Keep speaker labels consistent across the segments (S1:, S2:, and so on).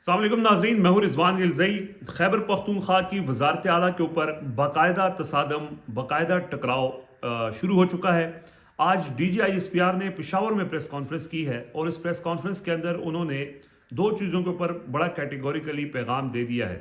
S1: السلام علیکم ناظرین، میں ہوں رضوان غلزئی۔ خیبر پختونخوا کی وزارت اعلیٰ کے اوپر باقاعدہ تصادم، باقاعدہ ٹکراؤ شروع ہو چکا ہے۔ آج D G I S P R نے پشاور میں پریس کانفرنس کی ہے اور اس پریس کانفرنس کے اندر انہوں نے دو چیزوں کے اوپر بڑا کیٹیگوریکلی پیغام دے دیا ہے۔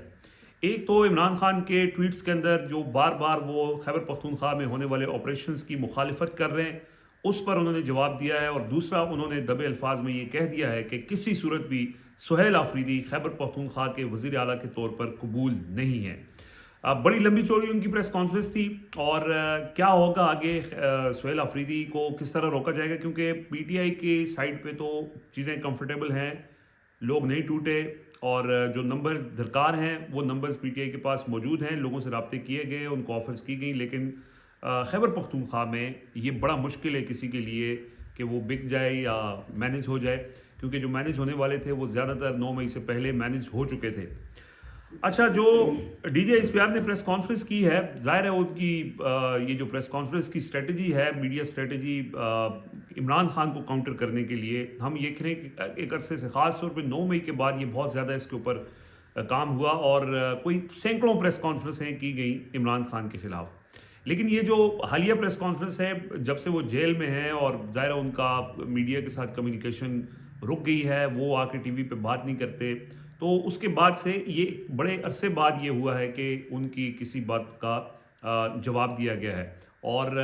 S1: ایک تو عمران خان کے ٹویٹس کے اندر جو بار بار وہ خیبر پختونخوا میں ہونے والے آپریشنز کی مخالفت کر رہے ہیں، اس پر انہوں نے جواب دیا ہے، اور دوسرا انہوں نے دبے الفاظ میں یہ کہہ دیا ہے کہ کسی صورت بھی سہیل آفریدی خیبر پختونخوا کے وزیر اعلیٰ کے طور پر قبول نہیں ہے۔ بڑی لمبی چوڑی ان کی پریس کانفرنس تھی، اور کیا ہوگا آگے، سہیل آفریدی کو کس طرح روکا جائے گا، کیونکہ پی ٹی آئی کی سائڈ پہ تو چیزیں کمفرٹیبل ہیں، لوگ نہیں ٹوٹے، اور جو نمبر درکار ہیں وہ نمبرز پی ٹی آئی کے پاس موجود ہیں، لوگوں سے رابطے کیے گئے، ان کو آفرز کی گئیں، لیکن خیبر پختونخوا میں یہ بڑا مشکل ہے کسی کے لیے کہ وہ بک جائے یا مینج ہو جائے، کیونکہ جو مینج ہونے والے تھے وہ زیادہ تر 9 مئی سے پہلے مینج ہو چکے تھے۔ اچھا، جو D G S P R نے پریس کانفرنس کی ہے، ظاہر ہے ان کی یہ جو پریس کانفرنس کی اسٹریٹجی ہے، میڈیا اسٹریٹجی عمران خان کو کاؤنٹر کرنے کے لیے، ہم یہ کہیں کہ ایک عرصے سے، خاص طور پہ 9 مئی کے بعد یہ بہت زیادہ اس کے اوپر کام ہوا، اور کوئی سینکڑوں پریس کانفرنسیں کی گئیں عمران خان کے خلاف۔ لیکن یہ جو حالیہ پریس کانفرنس ہے، جب سے وہ جیل میں ہیں اور ظاہر ان کا میڈیا کے ساتھ کمیونیکیشن رک گئی ہے، وہ آ کے ٹی وی پہ بات نہیں کرتے، تو اس کے بعد سے یہ بڑے عرصے بعد یہ ہوا ہے کہ ان کی کسی بات کا جواب دیا گیا ہے، اور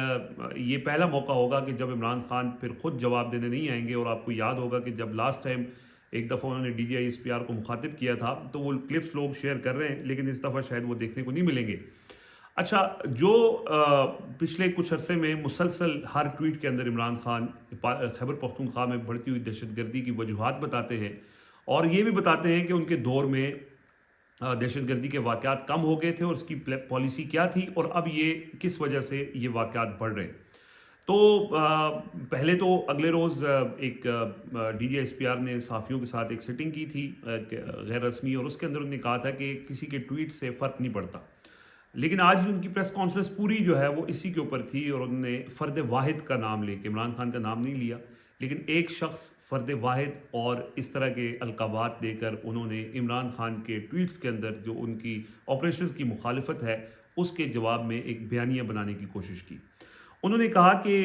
S1: یہ پہلا موقع ہوگا کہ جب عمران خان پھر خود جواب دینے نہیں آئیں گے۔ اور آپ کو یاد ہوگا کہ جب لاسٹ ٹائم ایک دفعہ انہوں نے D G I S P R کو مخاطب کیا تھا، تو وہ کلپس لوگ شیئر کر رہے ہیں، لیکن اس دفعہ شاید وہ دیکھنے کو نہیں ملیں گے۔ اچھا، جو پچھلے کچھ عرصے میں مسلسل ہر ٹویٹ کے اندر عمران خان خیبر پختونخوا میں بڑھتی ہوئی دہشت گردی کی وجوہات بتاتے ہیں، اور یہ بھی بتاتے ہیں کہ ان کے دور میں دہشت گردی کے واقعات کم ہو گئے تھے اور اس کی پالیسی کیا تھی، اور اب یہ کس وجہ سے یہ واقعات بڑھ رہے ہیں۔ تو پہلے تو اگلے روز ایک D G S P R نے صحافیوں کے ساتھ ایک سیٹنگ کی تھی غیر رسمی، اور اس کے اندر انہوں نے کہا تھا کہ کسی کے ٹویٹ سے فرق نہیں پڑتا، لیکن آج ان کی پریس کانفرنس پوری جو ہے وہ اسی کے اوپر تھی، اور انہوں نے فرد واحد کا نام لے کے، عمران خان کا نام نہیں لیا، لیکن ایک شخص فرد واحد اور اس طرح کے القابات دے کر انہوں نے عمران خان کے ٹویٹس کے اندر جو ان کی آپریشنز کی مخالفت ہے اس کے جواب میں ایک بیانیہ بنانے کی کوشش کی۔ انہوں نے کہا کہ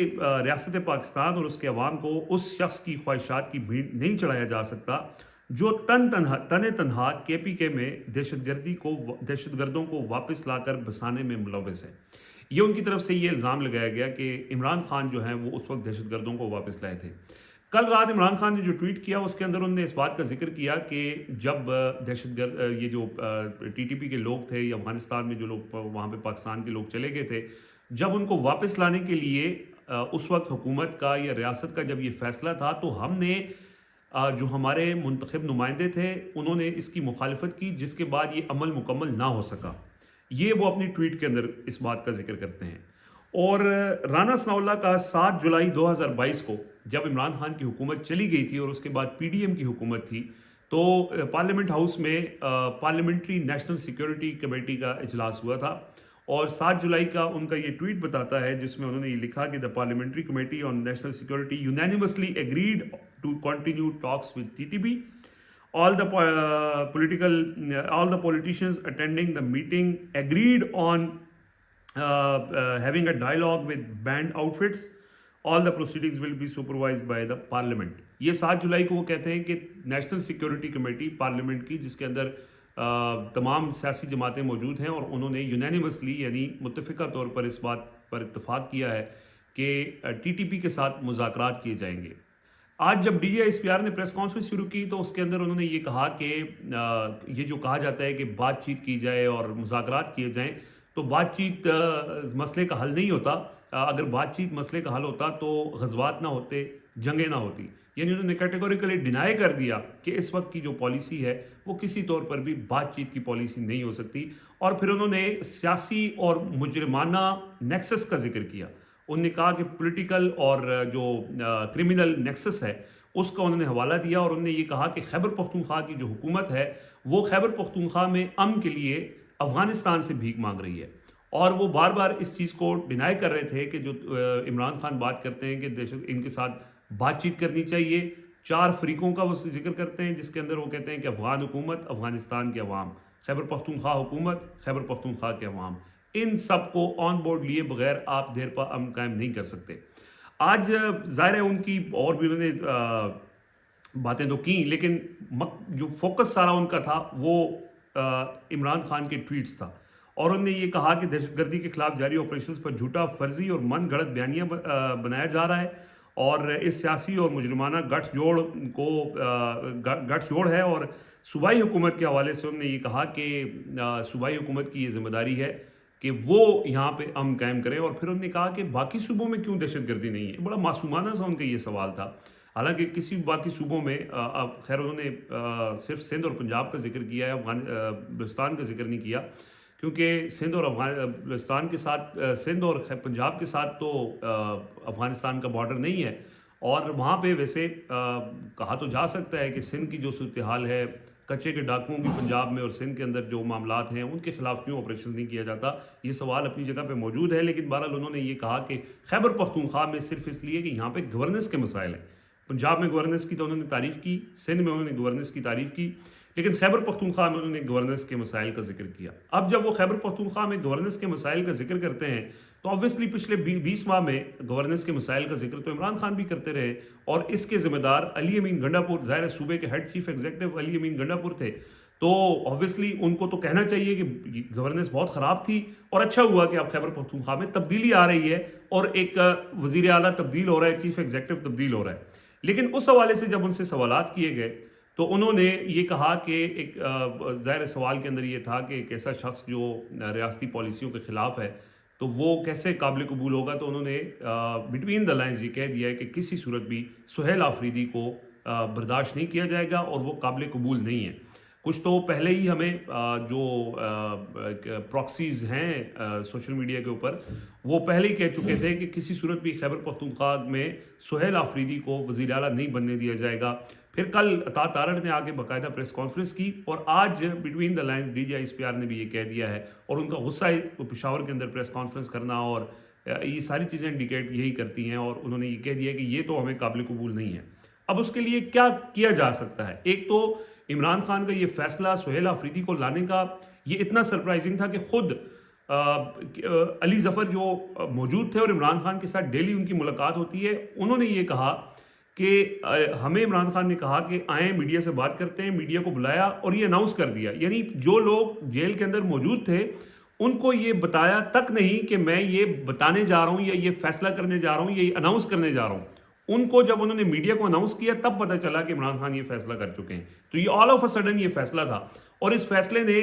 S1: ریاست پاکستان اور اس کے عوام کو اس شخص کی خواہشات کی بھیڑ نہیں چڑھایا جا سکتا جو تنہا کے پی کے میں دہشت گردوں کو واپس لا کر بسانے میں ملوث ہے۔ یہ ان کی طرف سے یہ الزام لگایا گیا کہ عمران خان جو ہیں وہ اس وقت دہشت گردوں کو واپس لائے تھے۔ کل رات عمران خان نے جو ٹویٹ کیا اس کے اندر انہوں نے اس بات کا ذکر کیا کہ جب دہشت گرد یہ جو ٹی ٹی پی کے لوگ تھے، یا افغانستان میں جو لوگ وہاں پہ پاکستان کے لوگ چلے گئے تھے، جب ان کو واپس لانے کے لیے اس وقت حکومت کا یا ریاست کا جب یہ فیصلہ تھا، تو ہم نے جو ہمارے منتخب نمائندے تھے انہوں نے اس کی مخالفت کی، جس کے بعد یہ عمل مکمل نہ ہو سکا۔ یہ وہ اپنی ٹویٹ کے اندر اس بات کا ذکر کرتے ہیں۔ اور رانا ثناء اللہ کا 7 جولائی 2022 کو جب عمران خان کی حکومت چلی گئی تھی اور اس کے بعد پی ڈی ایم کی حکومت تھی، تو پارلیمنٹ ہاؤس میں پارلیمنٹری نیشنل سیکیورٹی کمیٹی کا اجلاس ہوا تھا، اور 7 جولائی کا ان کا یہ ٹویٹ بتاتا ہے جس میں انہوں نے یہ لکھا کہ the parliamentary committee on national security unanimously agreed to continue talks with TTP. All the politicians attending the meeting agreed on having a dialogue with banned outfits. All the proceedings will be supervised by the parliament. یہ 7 جولائی کو وہ کہتے ہیں کہ national security committee parliament کی، جس کے اندر تمام سیاسی جماعتیں موجود ہیں، اور انہوں نے یونینیمسلی یعنی متفقہ طور پر اس بات پر اتفاق کیا ہے کہ ٹی ٹی پی کے ساتھ مذاکرات کیے جائیں گے۔ آج جب D G S P R نے پریس کانفرنس شروع کی تو اس کے اندر انہوں نے یہ کہا کہ یہ جو کہا جاتا ہے کہ بات چیت کی جائے اور مذاکرات کیے جائیں، تو بات چیت مسئلے کا حل نہیں ہوتا۔ اگر بات چیت مسئلے کا حل ہوتا تو غزوات نہ ہوتے، جنگیں نہ ہوتی۔ یعنی انہوں نے کیٹیگوریکلی ڈینائی کر دیا کہ اس وقت کی جو پالیسی ہے وہ کسی طور پر بھی بات چیت کی پالیسی نہیں ہو سکتی، اور پھر انہوں نے سیاسی اور مجرمانہ نیکسس کا ذکر کیا۔ انہوں نے کہا کہ پولیٹیکل اور جو کرمنل نیکسس ہے اس کا انہوں نے حوالہ دیا، اور انہوں نے یہ کہا کہ خیبر پختونخوا کی جو حکومت ہے وہ خیبر پختونخوا میں امن کے لیے افغانستان سے بھیک مانگ رہی ہے، اور وہ بار بار اس چیز کو ڈینائی کر رہے تھے کہ جو عمران خان بات کرتے ہیں کہ ان کے ساتھ بات چیت کرنی چاہیے، 4 فریقوں کا وہ ذکر کرتے ہیں، جس کے اندر وہ کہتے ہیں کہ افغان حکومت، افغانستان کے عوام، خیبر پختونخوا حکومت، خیبر پختونخوا کے عوام، ان سب کو آن بورڈ لیے بغیر آپ دیر پا امن قائم نہیں کر سکتے۔ آج ظاہر ہے ان کی اور بھی انہوں نے باتیں تو کی، لیکن جو فوکس سارا ان کا تھا وہ عمران خان کے ٹویٹس تھا، اور انہوں نے یہ کہا کہ دہشت گردی کے خلاف جاری آپریشنز پر جھوٹا، فرضی اور من گھڑت بیانیہ بنایا جا رہا ہے، اور اس سیاسی اور مجرمانہ گٹھ جوڑ ہے۔ اور صوبائی حکومت کے حوالے سے انہوں نے یہ کہا کہ صوبائی حکومت کی یہ ذمہ داری ہے کہ وہ یہاں پہ امن قائم کرے، اور پھر انہوں نے کہا کہ باقی صوبوں میں کیوں دہشت گردی نہیں ہے۔ بڑا معصومانہ سا ان کا یہ سوال تھا، حالانکہ کسی باقی صوبوں میں خیر انہوں نے صرف سندھ اور پنجاب کا ذکر کیا ہے، بلوچستان کا ذکر نہیں کیا، کیونکہ سندھ اور بلوچستان کے ساتھ، سندھ اور پنجاب کے ساتھ تو افغانستان کا بارڈر نہیں ہے، اور وہاں پہ ویسے کہا تو جا سکتا ہے کہ سندھ کی جو صورتحال ہے، کچے کے ڈاکوؤں کی پنجاب میں اور سندھ کے اندر جو معاملات ہیں ان کے خلاف کیوں آپریشن نہیں کیا جاتا، یہ سوال اپنی جگہ پہ موجود ہے۔ لیکن بہرحال انہوں نے یہ کہا کہ خیبر پختونخوا میں صرف اس لیے کہ یہاں پہ گورننس کے مسائل ہیں، پنجاب میں گورننس کی تو انہوں نے تعریف کی، سندھ میں انہوں نے گورننس کی تعریف کی، لیکن خیبر پختونخوا میں انہوں نے گورننس کے مسائل کا ذکر کیا۔ اب جب وہ خیبر پختونخوا میں گورننس کے مسائل کا ذکر کرتے ہیں تو obviously پچھلے 20 ماہ میں گورننس کے مسائل کا ذکر تو عمران خان بھی کرتے رہے، اور اس کے ذمہ دار علی امین گنڈا پور، ظاہر صوبے کے ہیڈ چیف ایگزیکٹو علی امین گنڈا پور تھے، تو obviously ان کو تو کہنا چاہیے کہ گورننس بہت خراب تھی، اور اچھا ہوا کہ اب خیبر پختونخوا میں تبدیلی آ رہی ہے اور ایک وزیر اعلیٰ تبدیل ہو رہا ہے، چیف ایگزیکٹو تبدیل ہو رہا ہے۔ لیکن اس حوالے سے جب ان سے سوالات کیے گئے تو انہوں نے یہ کہا کہ ایک ظاہر سوال کے اندر یہ تھا کہ ایک ایسا شخص جو ریاستی پالیسیوں کے خلاف ہے تو وہ کیسے قابل قبول ہوگا، تو انہوں نے بٹوین دا لائنز یہ کہہ دیا ہے کہ کسی صورت بھی سہیل آفریدی کو برداشت نہیں کیا جائے گا اور وہ قابل قبول نہیں ہے۔ کچھ تو پہلے ہی ہمیں جو پراکسیز ہیں سوشل میڈیا کے اوپر، وہ پہلے ہی کہہ چکے تھے کہ کسی صورت بھی خیبر پختونخوا میں سہیل آفریدی کو وزیر اعلیٰ نہیں بننے دیا جائے گا۔ پھر کل عطا تارڑ نے آگے باقاعدہ پریس کانفرنس کی، اور آج between the lines D G I S P R نے بھی یہ کہہ دیا ہے، اور ان کا غصہ پشاور کے اندر پریس کانفرنس کرنا اور یہ ساری چیزیں انڈیکیٹ یہی کرتی ہیں، اور انہوں نے یہ کہہ دیا کہ یہ تو ہمیں قابل قبول نہیں ہے۔ اب اس کے لیے کیا کیا جا سکتا ہے؟ ایک تو عمران خان کا یہ فیصلہ سہیل آفریدی کو لانے کا یہ اتنا سرپرائزنگ تھا کہ خود علی ظفر جو موجود تھے اور عمران خان کے ساتھ ڈیلی ان کی ملاقات ہوتی ہے، انہوں نے یہ کہا کہ ہمیں عمران خان نے کہا کہ آئیں میڈیا سے بات کرتے ہیں، میڈیا کو بلایا اور یہ اناؤنس کر دیا، یعنی جو لوگ جیل کے اندر موجود تھے ان کو یہ بتایا تک نہیں کہ میں یہ بتانے جا رہا ہوں یا یہ فیصلہ کرنے جا رہا ہوں یا یہ اناؤنس کرنے جا رہا ہوں۔ ان کو جب انہوں نے میڈیا کو اناؤنس کیا تب پتہ چلا کہ عمران خان یہ فیصلہ کر چکے ہیں، تو یہ آل آف اے سڈن یہ فیصلہ تھا، اور اس فیصلے نے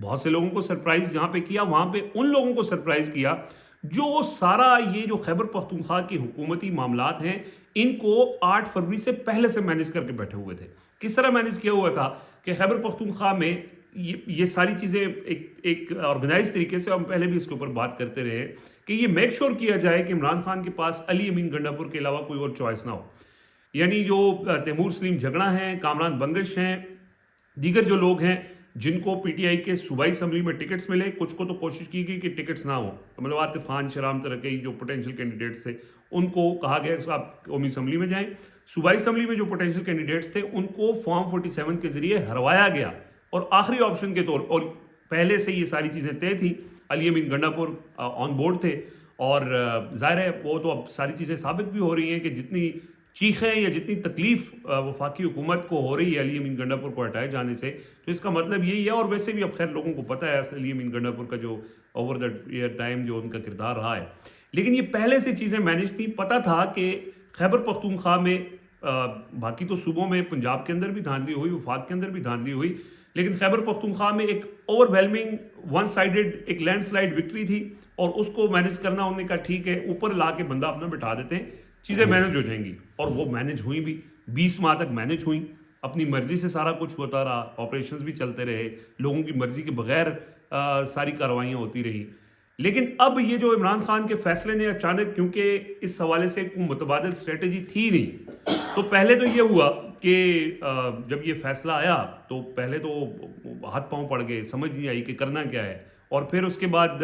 S1: بہت سے لوگوں کو سرپرائز جہاں پہ کیا، وہاں پہ ان لوگوں کو سرپرائز کیا جو سارا یہ جو خیبر پختونخوا کی حکومتی معاملات ہیں ان کو 8 فروری سے پہلے سے مینیج کر کے بیٹھے ہوئے تھے۔ کس طرح مینیج کیا ہوا تھا کہ خیبر پختونخوا میں یہ ساری چیزیں ایک آرگنائز طریقے سے، ہم پہلے بھی اس کے اوپر بات کرتے رہے کہ یہ میک شور کیا جائے کہ عمران خان کے پاس علی امین گنڈا پور کے علاوہ کوئی اور چوائس نہ ہو، یعنی جو تیمور سلیم جھگڑا ہیں، کامران بنگش ہیں، دیگر جو لوگ ہیں جن کو پی ٹی آئی کے صوبائی اسمبلی میں ٹکٹس ملے، کچھ کو تو کوشش کی گئی کہ ٹکٹس نہ ہوں، مطلب عاطف خان، شرام ترکی جو پوٹینشیل کینڈیڈیٹس تھے ان کو کہا گیا کہ آپ قومی اسمبلی میں جائیں۔ صوبائی اسمبلی میں جو پوٹینشیل کینڈیڈیٹس تھے ان کو فارم 47 کے ذریعے ہروایا گیا، اور آخری آپشن کے طور، اور پہلے سے یہ ساری چیزیں طے تھیں، علی امین گنڈا پور آن بورڈ تھے، اور ظاہر ہے وہ تو اب ساری چیزیں ثابت بھی ہو رہی ہیں کہ جتنی چیخیں یا جتنی تکلیف وفاقی حکومت کو ہو رہی ہے علی امین گنڈا پور کو ہٹائے جانے سے، تو اس کا مطلب یہی ہے۔ اور ویسے بھی اب خیر لوگوں کو پتہ ہے علی امین گنڈا پور کا جو اوور دا ٹائم جو ان کا کردار رہا ہے، لیکن یہ پہلے سے چیزیں مینیج تھیں، پتہ تھا کہ خیبر پختونخوا میں باقی تو صوبوں میں پنجاب کے اندر بھی دھاندلی ہوئی، وفاق کے اندر بھی دھاندلی ہوئی، لیکن خیبر پختونخوا میں ایک اوور ویلمنگ ون سائیڈڈ ایک لینڈ سلائڈ وکٹری تھی، اور اس کو مینیج کرنا انہوں نے کہا ٹھیک ہے اوپر لا کے بندہ اپنا بٹھا دیتے ہیں، چیزیں مینیج ہو جائیں گی، اور وہ مینیج ہوئیں بھی، 20 ماہ تک مینیج ہوئیں، اپنی مرضی سے سارا کچھ ہوتا رہا، آپریشنز بھی چلتے رہے، لوگوں کی مرضی کے بغیر ساری کارروائیاں ہوتی رہی۔ لیکن اب یہ جو عمران خان کے فیصلے نے اچانک، کیونکہ اس حوالے سے کوئی متبادل اسٹریٹجی تھی نہیں، تو پہلے تو یہ ہوا کہ جب یہ فیصلہ آیا تو پہلے تو ہاتھ پاؤں پڑ گئے، سمجھ نہیں آئی کہ کرنا کیا ہے، اور پھر اس کے بعد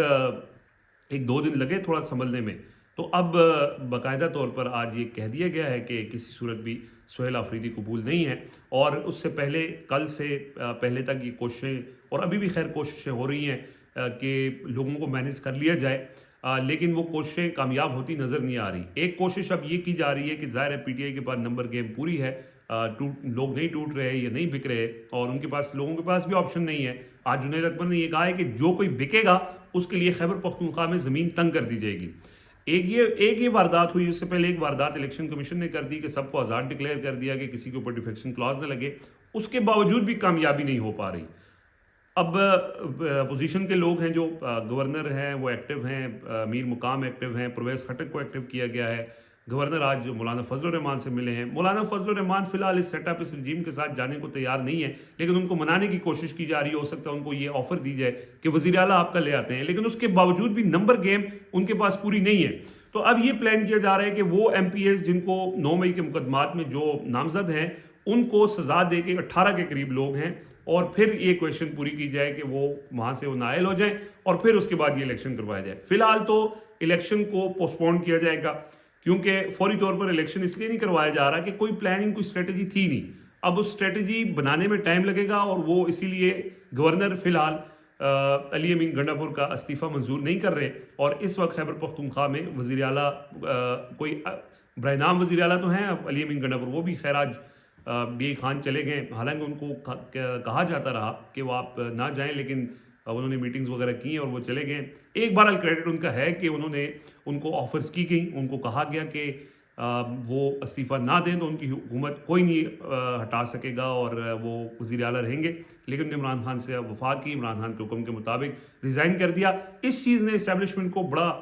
S1: 1-2 دن لگے تھوڑا سنبھلنے میں، تو اب باقاعدہ طور پر آج یہ کہہ دیا گیا ہے کہ کسی صورت بھی سہیل آفریدی قبول نہیں ہے، اور اس سے پہلے کل سے پہلے تک یہ کوششیں، اور ابھی بھی خیر کوششیں ہو رہی ہیں کہ لوگوں کو مینیج کر لیا جائے، لیکن وہ کوششیں کامیاب ہوتی نظر نہیں آ رہی۔ ایک کوشش اب یہ کی جا رہی ہے کہ ظاہر ہے پی ٹی آئی کے پاس نمبر گیم پوری ہے، لوگ نہیں ٹوٹ رہے یا نہیں بک رہے، اور ان کے پاس، لوگوں کے پاس بھی آپشن نہیں ہے۔ آج جنید اکبر نے یہ کہا ہے کہ جو کوئی بکے گا اس کے لیے خیبر پختونخوا میں زمین تنگ کر دی جائے گی۔ ایک یہ واردات ہوئی، اس سے پہلے ایک واردات الیکشن کمیشن نے کر دی کہ سب کو آزاد ڈکلیئر کر دیا کہ کسی کے اوپر ڈیفیکشن کلاز نہ لگے، اس کے باوجود بھی کامیابی نہیں ہو پا رہی۔ اب اپوزیشن کے لوگ ہیں جو گورنر ہیں وہ ایکٹیو ہیں، میر مقام ایکٹیو ہیں، پرویز خٹک کو ایکٹیو کیا گیا ہے، گورنر آج مولانا فضل الرحمان سے ملے ہیں۔ مولانا فضل الرحمان فی الحال اس سیٹ اپ، اس رجیم کے ساتھ جانے کو تیار نہیں ہے، لیکن ان کو منانے کی کوشش کی جا رہی ہے۔ ہو سکتا ہے ان کو یہ آفر دی جائے کہ وزیر اعلیٰ آپ کا لے آتے ہیں، لیکن اس کے باوجود بھی نمبر گیم ان کے پاس پوری نہیں ہے۔ تو اب یہ پلان کیا جا رہا ہے کہ وہ ایم پی ایس جن کو 9 مئی کے مقدمات میں جو نامزد ہیں ان کو سزا دے کے 18 کے قریب لوگ ہیں، اور پھر یہ کویشچن پوری کی جائے کہ وہ وہاں سے وہ نائل ہو جائیں، اور پھر اس کے بعد یہ الیکشن کروایا جائے۔ فی الحال تو الیکشن کو پوسٹ پون کیا جائے گا، کیونکہ فوری طور پر الیکشن اس لیے نہیں کروایا جا رہا کہ کوئی پلاننگ، کوئی اسٹریٹجی تھی نہیں۔ اب اس اسٹریٹجی بنانے میں ٹائم لگے گا، اور وہ اسی لیے گورنر فی الحال علی امین گنڈا پور کا استعفیٰ منظور نہیں کر رہے، اور اس وقت خیبر پختونخوا میں وزیر اعلیٰ کوئی برائے نام وزیر اعلیٰ تو ہیں اب علی امین گنڈا پور، وہ بھی خیر آج ڈی اے خان چلے گئے، حالانکہ ان کو کہا جاتا رہا کہ وہ آپ نہ جائیں، لیکن انہوں نے میٹنگز وغیرہ کی اور وہ چلے گئے۔ ایک بار کریڈٹ ان کا ہے کہ انہوں نے، ان کو آفرز کی گئیں، ان کو کہا گیا کہ وہ استعفیٰ نہ دیں تو ان کی حکومت کوئی نہیں ہٹا سکے گا اور وہ وزیر اعلیٰ رہیں گے، لیکن عمران خان سے وفاق کی، عمران خان کے حکم کے مطابق ریزائن کر دیا۔ اس چیز نے اسٹیبلشمنٹ کو بڑا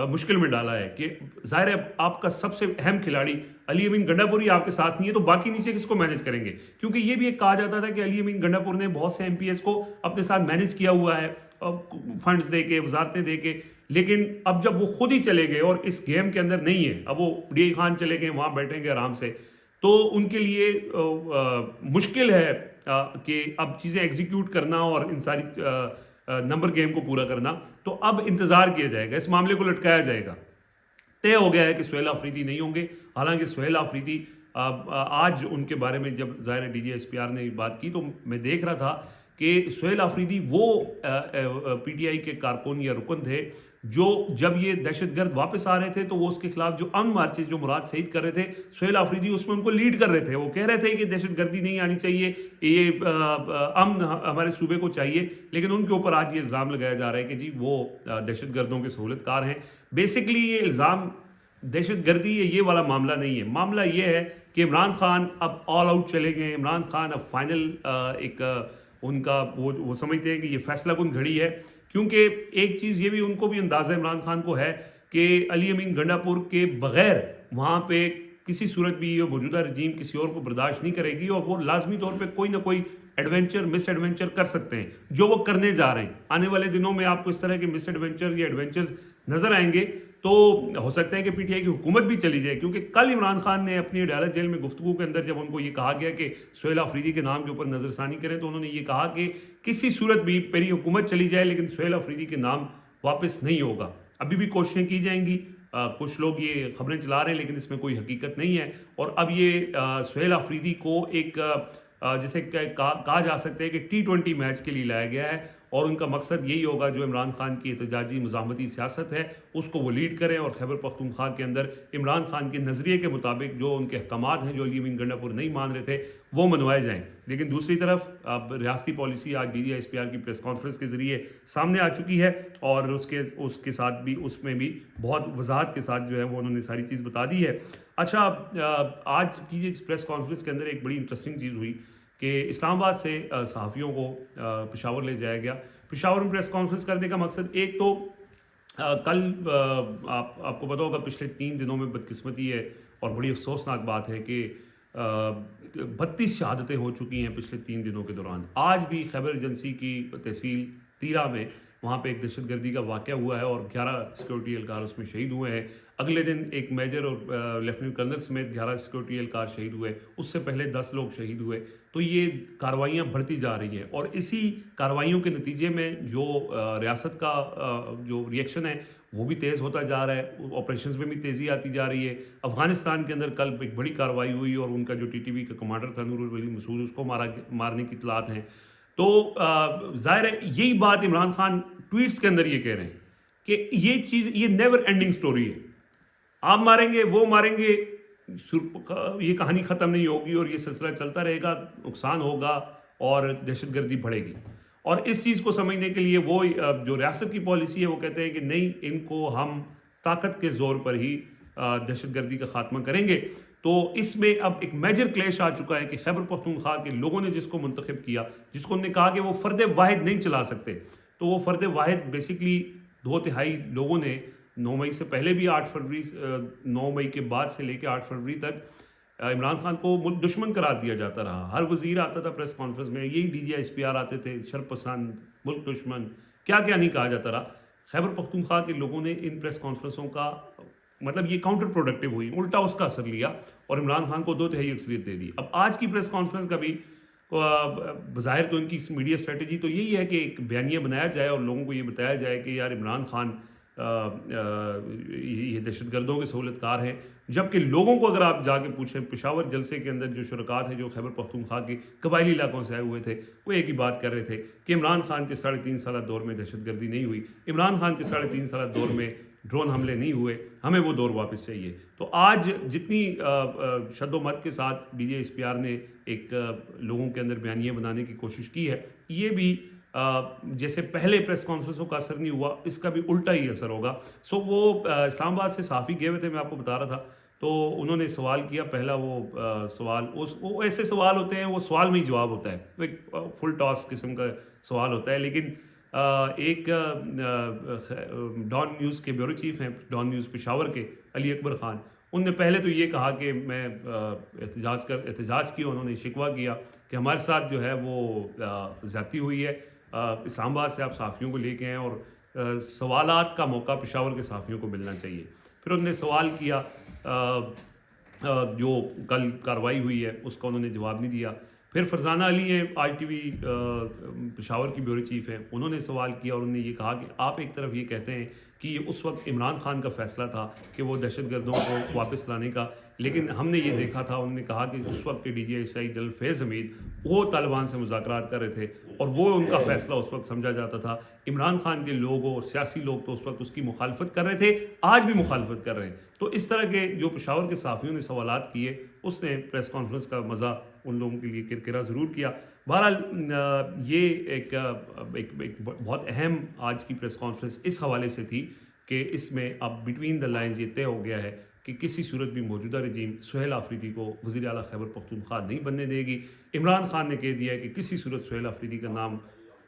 S1: مشکل میں ڈالا ہے کہ ظاہر ہے آپ کا سب سے اہم کھلاڑی علی امین گنڈا پوری آپ کے ساتھ نہیں ہے، تو باقی نیچے کس کو مینیج کریں گے؟ کیونکہ یہ بھی ایک کہا جاتا تھا کہ علی امین گنڈا پور نے بہت سے ایم پی ایس کو اپنے ساتھ مینیج کیا ہوا ہے، فنڈز دے کے، وزارتیں دے کے، لیکن اب جب وہ خود ہی چلے گئے اور اس گیم کے اندر نہیں ہے، اب وہ ڈی اے خان چلے گئے، وہاں بیٹھیں گے آرام سے، تو ان کے لیے مشکل ہے کہ اب چیزیں ایگزیکیوٹ کرنا اور ان ساری نمبر گیم کو پورا کرنا۔ تو اب انتظار کیا جائے گا، اس معاملے کو لٹکایا جائے گا۔ طے ہو گیا ہے کہ سہیل آفریدی نہیں ہوں گے، حالانکہ سہیل آفریدی آج ان کے بارے میں جب ظاہر D G S P R نے بات کی تو میں دیکھ رہا تھا کہ سہیل آفریدی وہ پی ٹی آئی کے کارکن یا رکن تھے جو جب یہ دہشت گرد واپس آ رہے تھے تو وہ اس کے خلاف جو امن مارچز جو مراد سعید کر رہے تھے، سہیل آفریدی اس میں ان کو لیڈ کر رہے تھے۔ وہ کہہ رہے تھے کہ دہشت گردی نہیں آنی چاہیے، یہ امن ہمارے صوبے کو چاہیے، لیکن ان کے اوپر آج یہ الزام لگایا جا رہا ہے کہ جی وہ دہشت گردوں کے سہولت کار ہیں۔ بیسکلی یہ الزام دہشت گردی یہ والا معاملہ نہیں ہے، معاملہ یہ ہے کہ عمران خان اب آل آؤٹ چلے گئے، عمران خان اب فائنل ایک ان کا وہ سمجھتے ہیں کہ یہ فیصلہ کن گھڑی ہے، کیونکہ ایک چیز یہ بھی ان کو بھی اندازہ عمران خان کو ہے کہ علی امین گنڈا پور کے بغیر وہاں پہ کسی صورت بھی یہ موجودہ رجیم کسی اور کو برداشت نہیں کرے گی، اور وہ لازمی طور پہ کوئی نہ کوئی ایڈونچر، مس ایڈونچر کر سکتے ہیں جو وہ کرنے جا رہے ہیں۔ آنے والے دنوں میں آپ کو اس طرح کے مس ایڈونچر یا ایڈونچرز نظر آئیں گے، تو ہو سکتا ہے کہ پی ٹی آئی کی حکومت بھی چلی جائے، کیونکہ کل عمران خان نے اپنی عدالت جیل میں گفتگو کے اندر جب ان کو یہ کہا گیا کہ سہیل آفریدی کے نام کے اوپر نظر ثانی کریں، تو انہوں نے یہ کہا کہ کسی صورت بھی میری حکومت چلی جائے لیکن سہیل آفریدی کے نام واپس نہیں ہوگا۔ ابھی بھی کوششیں کی جائیں گی، کچھ لوگ یہ خبریں چلا رہے ہیں لیکن اس میں کوئی حقیقت نہیں ہے، اور اب یہ سہیل آفریدی کو ایک جسے کہا جا سکتا ہے کہ T20 میچ کے لیے لایا گیا ہے، اور ان کا مقصد یہی ہوگا جو عمران خان کی احتجاجی مزاحمتی سیاست ہے اس کو وہ لیڈ کریں، اور خیبر پختونخوا کے اندر عمران خان کے نظریے کے مطابق جو ان کے احکامات ہیں جو علی امین گنڈا پور نہیں مان رہے تھے وہ منوائے جائیں۔ لیکن دوسری طرف اب ریاستی پالیسی آج D G S P R کی پریس کانفرنس کے ذریعے سامنے آ چکی ہے، اور اس کے ساتھ بھی اس میں بھی بہت وضاحت کے ساتھ جو ہے وہ انہوں نے ساری چیز بتا دی ہے۔ اچھا، آج کی اس پریس کانفرنس کے اندر ایک بڑی انٹرسٹنگ چیز ہوئی کہ اسلام آباد سے صحافیوں کو پشاور لے جایا گیا۔ پشاور میں پریس کانفرنس کرنے کا مقصد ایک تو کل آپ کو پتا ہوگا پچھلے 3 دنوں میں بدقسمتی ہے اور بڑی افسوسناک بات ہے کہ 32 شہادتیں ہو چکی ہیں پچھلے 3 دنوں کے دوران۔ آج بھی خیبر ایجنسی کی تحصیل تیرہ میں وہاں پہ ایک دہشت گردی کا واقعہ ہوا ہے اور 11 سیکورٹی اہلکار اس میں شہید ہوئے ہیں۔ اگلے دن ایک میجر اور لیفٹیننٹ کرنل سمیت 11 سیکورٹی اہلکار شہید ہوئے، اس سے پہلے 10 لوگ شہید ہوئے۔ تو تو یہ کارروائیاں بڑھتی جا رہی ہیں، اور اسی کارروائیوں کے نتیجے میں جو ریاست کا جو ریئیکشن ہے وہ بھی تیز ہوتا جا رہا ہے، آپریشنز میں بھی تیزی آتی جا رہی ہے۔ افغانستان کے اندر کل ایک بڑی کارروائی ہوئی اور ان کا جو ٹی ٹی وی کا کمانڈر تھا نور الولی مسعود، اس کو مارنے کی اطلاعات ہیں۔ تو ظاہر ہے یہی بات عمران خان ٹویٹس کے اندر یہ کہہ رہے ہیں کہ یہ چیز یہ نیور اینڈنگ سٹوری ہے، آپ ماریں گے وہ ماریں گے، یہ کہانی ختم نہیں ہوگی اور یہ سلسلہ چلتا رہے گا، نقصان ہوگا اور دہشت گردی بڑھے گی۔ اور اس چیز کو سمجھنے کے لیے وہ جو ریاست کی پالیسی ہے وہ کہتے ہیں کہ نہیں، ان کو ہم طاقت کے زور پر ہی دہشت گردی کا خاتمہ کریں گے۔ تو اس میں اب ایک میجر کلیش آ چکا ہے کہ خیبر پختونخوا کے لوگوں نے جس کو منتخب کیا، جس کو انہوں نے کہا کہ وہ فرد واحد نہیں چلا سکتے، تو وہ فرد واحد بیسیکلی 2/3 لوگوں نے 9 مئی سے پہلے بھی 9 مئی کے بعد سے لے کے 8 فروری تک عمران خان کو ملک دشمن قرار دیا جاتا رہا۔ ہر وزیر آتا تھا پریس کانفرنس میں، یہی D G S P R آتے تھے، شرپسند، ملک دشمن، کیا کیا نہیں کہا جاتا رہا۔ خیبر پختونخوا کے لوگوں نے ان پریس کانفرنسوں کا مطلب یہ کاؤنٹر پروڈکٹیو ہوئی، الٹا اس کا اثر لیا اور عمران خان کو 2/3 اکثریت دے دی۔ اب آج کی پریس کانفرنس کا بھی بظاہر تو ان کی میڈیا اسٹریٹجی تو یہی ہے کہ ایک بیانیہ بنایا جائے اور لوگوں کو یہ بتایا جائے کہ یار عمران خان یہ دہشت گردوں کے سہولت کار ہیں، جبکہ لوگوں کو اگر آپ جا کے پوچھیں، پشاور جلسے کے اندر جو شرکاء تھے جو خیبر پختونخوا کے قبائلی علاقوں سے آئے ہوئے تھے، وہ ایک ہی بات کر رہے تھے کہ عمران خان کے 3.5 سالہ دور میں دہشت گردی نہیں ہوئی، عمران خان کے 3.5 سالہ دور میں ڈرون حملے نہیں ہوئے، ہمیں وہ دور واپس چاہیے۔ تو آج جتنی شد و مت کے ساتھ D G S P R نے ایک لوگوں کے اندر بیانیہ بنانے کی کوشش کی ہے، یہ بھی جیسے پہلے پریس کانفرنسوں کا اثر نہیں ہوا، اس کا بھی الٹا ہی اثر ہوگا۔ سو وہ اسلام آباد سے صحافی گئے ہوئے تھے، میں آپ کو بتا رہا تھا، تو انہوں نے سوال کیا، پہلا وہ سوال وہ ایسے سوال ہوتے ہیں، وہ سوال میں ہی جواب ہوتا ہے، وہ ایک فل ٹاس قسم کا سوال ہوتا ہے، لیکن ایک ڈان نیوز کے بیورو چیف ہیں، ڈان نیوز پشاور کے، علی اکبر خان، ان نے پہلے تو یہ کہا کہ میں احتجاج کیا، انہوں نے شکوہ کیا کہ ہمارے ساتھ جو ہے وہ زیادتی ہوئی ہے، اسلام آباد سے آپ صحافیوں کو لے کے ہیں اور سوالات کا موقع پشاور کے صحافیوں کو ملنا چاہیے۔ پھر انہوں نے سوال کیا، جو کل کارروائی ہوئی ہے اس کا انہوں نے جواب نہیں دیا۔ پھر فرزانہ علی ہیں، آج ٹی وی پشاور کی بیورو چیف ہیں، انہوں نے سوال کیا اور انہوں نے یہ کہا کہ آپ ایک طرف یہ کہتے ہیں کہ یہ اس وقت عمران خان کا فیصلہ تھا کہ وہ دہشت گردوں کو واپس لانے کا، لیکن ہم نے یہ دیکھا تھا، انہوں نے کہا کہ اس وقت کے D G S I general Faiz Hameed وہ طالبان سے مذاکرات کر رہے تھے اور وہ ان کا فیصلہ اس وقت سمجھا جاتا تھا۔ عمران خان کے لوگ اور سیاسی لوگ تو اس وقت اس کی مخالفت کر رہے تھے، آج بھی مخالفت کر رہے ہیں۔ تو اس طرح کے جو پشاور کے صحافیوں نے سوالات کیے، اس نے پریس کانفرنس کا مزہ ان لوگوں کے لیے کرکرا ضرور کیا۔ بہرحال یہ ایک بہت اہم آج کی پریس کانفرنس اس حوالے سے تھی کہ اس میں اب بٹوین دا لائنز یہ طے ہو گیا ہے کہ کسی صورت بھی موجودہ رجیم سہیل آفریدی کو وزیر اعلیٰ خیبر پختونخوا نہیں بننے دے گی۔ عمران خان نے کہہ دیا ہے کہ کسی صورت سہیل آفریدی کا نام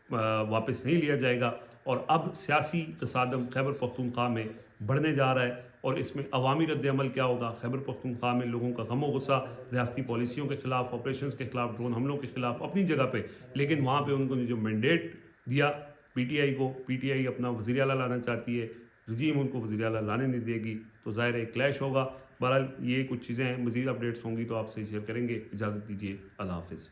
S1: واپس نہیں لیا جائے گا، اور اب سیاسی تصادم خیبر پختونخوا میں بڑھنے جا رہا ہے، اور اس میں عوامی رد عمل کیا ہوگا۔ خیبر پختونخوا میں لوگوں کا غم و غصہ ریاستی پالیسیوں کے خلاف، آپریشنز کے خلاف، ڈرون حملوں کے خلاف اپنی جگہ پہ، لیکن وہاں پہ ان کو جو مینڈیٹ دیا پی ٹی آئی کو، پی ٹی آئی اپنا وزیر اعلیٰ لانا چاہتی ہے، رجیم ان کو وزیر اعلیٰ لانے نہیں دے گی، تو ظاہر ہے کلیش ہوگا۔ بہرحال یہ کچھ چیزیں ہیں، مزید اپڈیٹس ہوں گی تو آپ سے شیئر کریں گے۔ اجازت دیجیے، اللہ حافظ۔